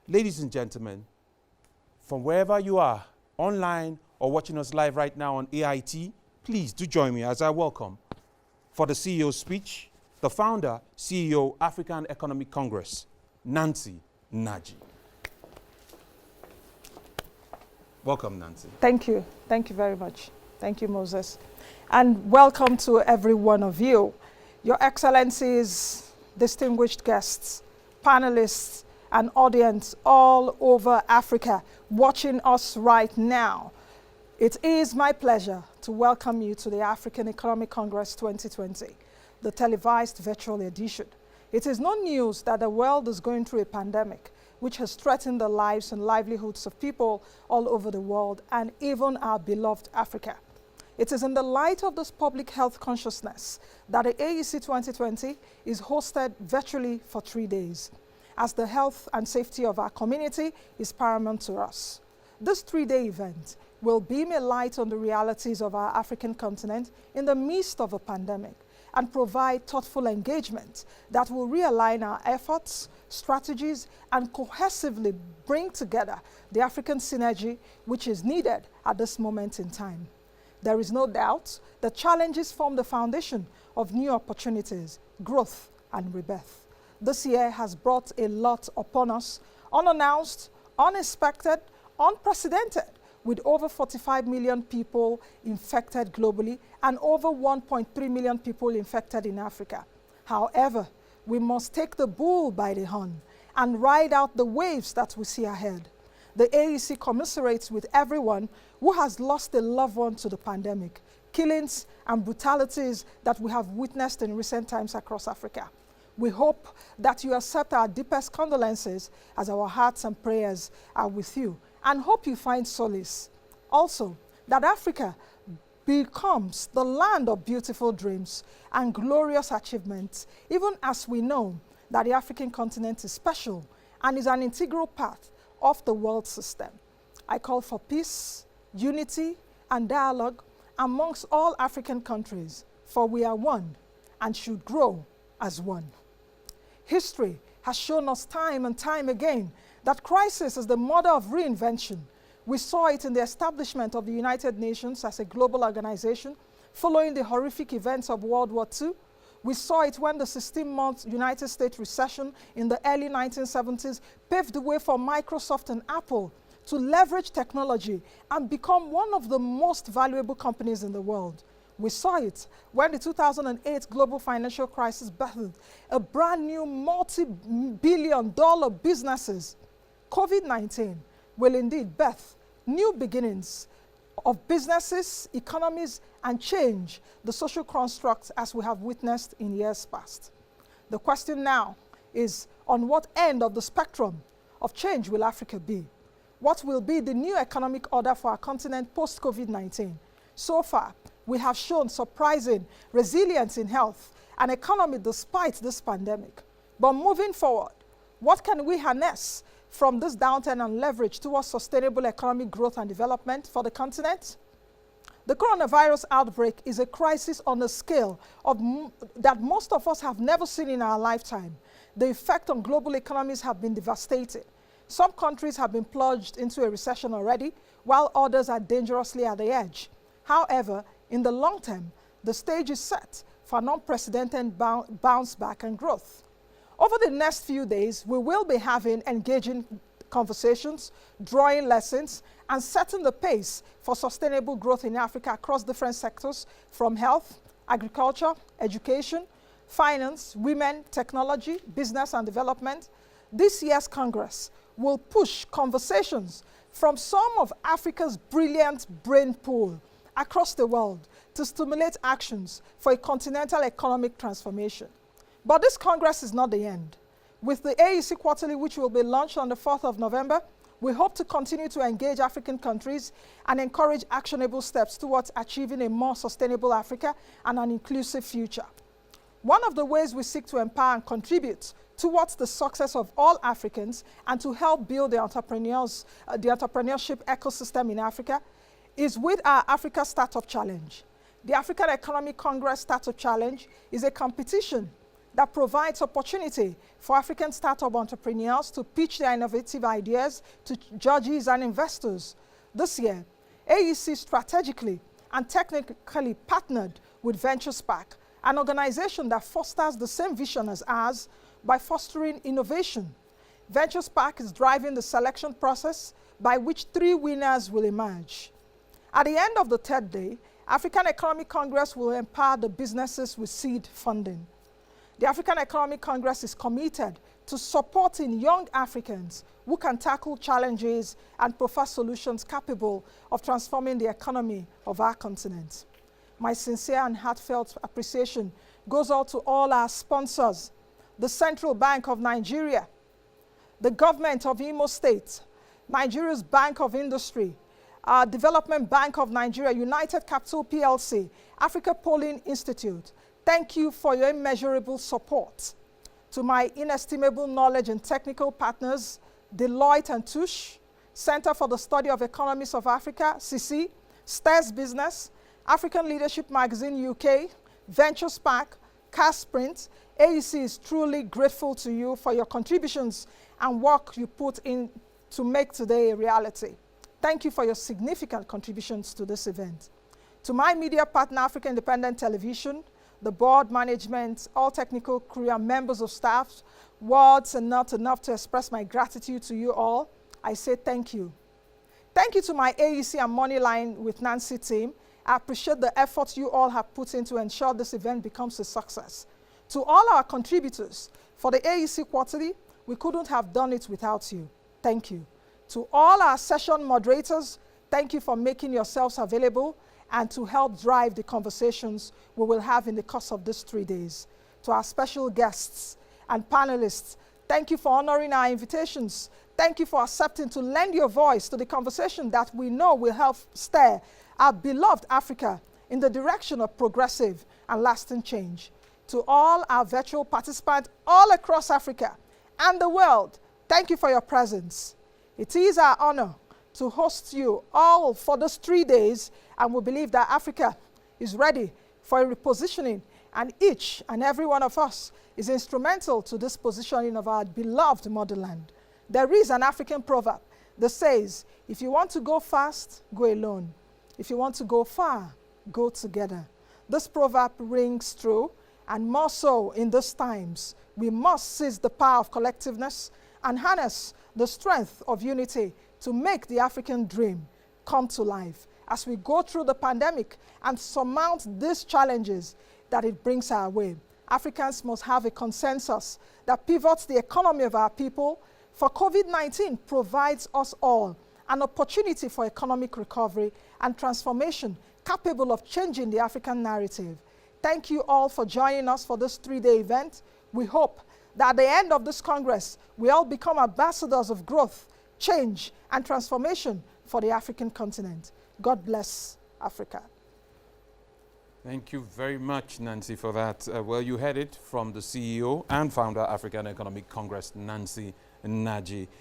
Ladies and gentlemen, from wherever you are, online or watching us live right now on AIT, please do join me as I welcome for the CEO's speech, the founder, CEO, African Economic Congress, Nnaji. Welcome, Nnaji. Thank you. Thank you very much. Thank you, Moses. And welcome to every one of you. Your Excellencies, distinguished guests, panelists, and audience all over Africa watching us right now. It is my pleasure to welcome you to the African Economic Congress 2020, the televised virtual edition. It is no news that the world is going through a pandemic which has threatened the lives and livelihoods of people all over the world and even our beloved Africa. It is in the light of this public health consciousness that the AEC2020 is hosted virtually for 3 days, as the health and safety of our community is paramount to us. This 3-day event will beam a light on the realities of our African continent in the midst of a pandemic and provide thoughtful engagement that will realign our efforts, strategies, and cohesively bring together the African synergy which is needed at this moment in time. There is no doubt that challenges form the foundation of new opportunities, growth, and rebirth. This year has brought a lot upon us, unannounced, unexpected, unprecedented, with over 45 million people infected globally and over 1.3 million people infected in Africa. However, we must take the bull by the horn and ride out the waves that we see ahead. The AEC commiserates with everyone who has lost a loved one to the pandemic, killings and brutalities that we have witnessed in recent times across Africa. We hope that you accept our deepest condolences as our hearts and prayers are with you, and hope you find solace. Also, that Africa becomes the land of beautiful dreams and glorious achievements, even as we know that the African continent is special and is an integral part of the world system. I call for peace, unity, and dialogue amongst all African countries, for we are one and should grow as one. History has shown us time and time again that crisis is the mother of reinvention. We saw it in the establishment of the United Nations as a global organization following the horrific events of World War II. We saw it when the 16-month United States recession in the early 1970s paved the way for Microsoft and Apple to leverage technology and become one of the most valuable companies in the world. We saw it when the 2008 global financial crisis birthed a brand new multi-billion-dollar businesses. COVID-19 will indeed birth new beginnings of businesses, economies, and change the social constructs as we have witnessed in years past. The question now is, on what end of the spectrum of change will Africa be? What will be the new economic order for our continent post-COVID-19? So far, we have shown surprising resilience in health and economy despite this pandemic. But moving forward, what can we harness from this downturn and leverage towards sustainable economic growth and development for the continent? The coronavirus outbreak is a crisis on a scale that most of us have never seen in our lifetime. The effect on global economies have been devastating. Some countries have been plunged into a recession already, while others are dangerously at the edge. However, in the long term, the stage is set for an unprecedented bounce back and growth. Over the next few days, we will be having engaging conversations, drawing lessons, and setting the pace for sustainable growth in Africa across different sectors, from health, agriculture, education, finance, women, technology, business, and development. This year's Congress will push conversations from some of Africa's brilliant brain pool across the world to stimulate actions for a continental economic transformation. But this Congress is not the end. With the AEC Quarterly, which will be launched on the 4th of November, we hope to continue to engage African countries and encourage actionable steps towards achieving a more sustainable Africa and an inclusive future. One of the ways we seek to empower and contribute towards the success of all Africans and to help build the entrepreneurship ecosystem in Africa is with our Africa Startup Challenge. The African Economic Congress Startup Challenge is a competition that provides opportunity for African startup entrepreneurs to pitch their innovative ideas to judges and investors. This year, AEC strategically and technically partnered with VentureSpark, an organization that fosters the same vision as ours by fostering innovation. VentureSpark is driving the selection process by which 3 winners will emerge. At the end of the 3rd day, African Economic Congress will empower the businesses with seed funding. The African Economic Congress is committed to supporting young Africans who can tackle challenges and provide solutions capable of transforming the economy of our continent. My sincere and heartfelt appreciation goes out to all our sponsors, the Central Bank of Nigeria, the government of Imo State, Nigeria's Bank of Industry, Development Bank of Nigeria, United Capital PLC, Africa Polling Institute. Thank you for your immeasurable support. To my inestimable knowledge and technical partners, Deloitte and Touche, Center for the Study of Economies of Africa, CC, STERS Business, African Leadership Magazine UK, VentureSpark, Casprint, AEC is truly grateful to you for your contributions and work you put in to make today a reality. Thank you for your significant contributions to this event. To my media partner, Africa Independent Television, the board, management, all technical crew and members of staff, words are not enough to express my gratitude to you all. I say thank you. Thank you to my AEC and Moneyline with Nancy team. I appreciate the efforts you all have put in to ensure this event becomes a success. To all our contributors, for the AEC Quarterly, we couldn't have done it without you. Thank you. To all our session moderators, thank you for making yourselves available and to help drive the conversations we will have in the course of these 3 days. To our special guests and panelists, thank you for honoring our invitations. Thank you for accepting to lend your voice to the conversation that we know will help steer our beloved Africa in the direction of progressive and lasting change. To all our virtual participants all across Africa and the world, thank you for your presence. It is our honor to host you all for those 3 days, and we believe that Africa is ready for a repositioning, and each and every one of us is instrumental to this positioning of our beloved motherland. There is an African proverb that says, if you want to go fast, go alone. If you want to go far, go together. This proverb rings true, and more so in these times. We must seize the power of collectiveness and harness the strength of unity to make the African dream come to life as we go through the pandemic and surmount these challenges that it brings our way. Africans must have a consensus that pivots the economy of our people, for COVID-19 provides us all an opportunity for economic recovery and transformation capable of changing the African narrative. Thank you all for joining us for this 3-day event. We hope that at the end of this Congress, we all become ambassadors of growth, change, and transformation for the African continent. God bless Africa. Thank you very much, Nancy, for that. Well, you heard it from the CEO and founder of African Economic Congress, Nancy Nnaji.